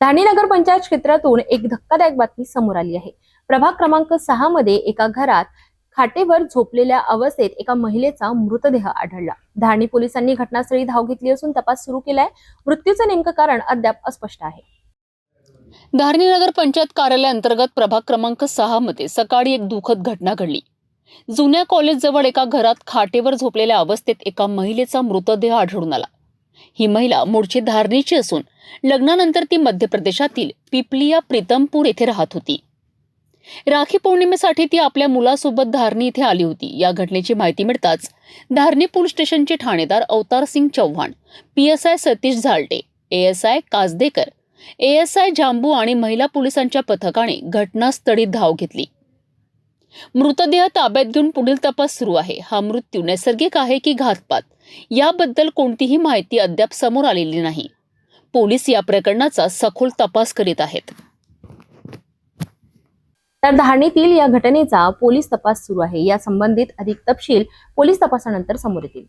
धारणी नगर पंचायत क्षेत्रातून एक धक्कादायक बातमी समोर आली आहे। प्रभाग क्रमांक 6 मध्ये एका घरात खाटेवर झोपलेल्या अवस्थेत एका महिलेचा मृतदेह आढळला। धारणी पोलिसांनी घटनास्थळी धाव घेतली असून तपास सुरू केलाय। मृत्यूचं नेमकं कारण अद्याप अस्पष्ट आहे। धारणी नगर पंचायत कार्यालय अंतर्गत प्रभाग क्रमांक 6 मध्ये सकाळी एक दुःखद घटना घडली। जुन्या कॉलेज जवळ एका घरात खाटेवर झोपलेल्या अवस्थेत एका महिलेचा मृतदेह आढळून आला। ही महिला मूळची धारणीची असून लग्नानंतर ती मध्य प्रदेशातील पिपलिया प्रीतमपूर येथे राहत होती। राखी पौर्णिमेसाठी ती आपल्या मुलासोबत धारणी येथे आली होती। या घटनेची माहिती मिळताच धारणी पोलीस स्टेशनचे ठाणेदार अवतार Singh Chauhan, PSI Satish झालटे, ASI Kasdekar, ASI Jammu आणि महिला पोलिसांच्या पथकाने घटनास्थळी धाव घेतली। मृतदेह ताब्यात घेऊन पुढील तपास सुरू आहे। हा मृत्यू नैसर्गिक आहे की घातपात याबद्दल कोणतीही माहिती अद्याप समोर आलेली नाही। पोलीस या प्रकरणाचा सखोल तपास करीत आहेत। तर धारणीतील या घटनेचा पोलीस तपास सुरू आहे। या संबंधित अधिक तपशील पोलीस तपासानंतर समोर येतील।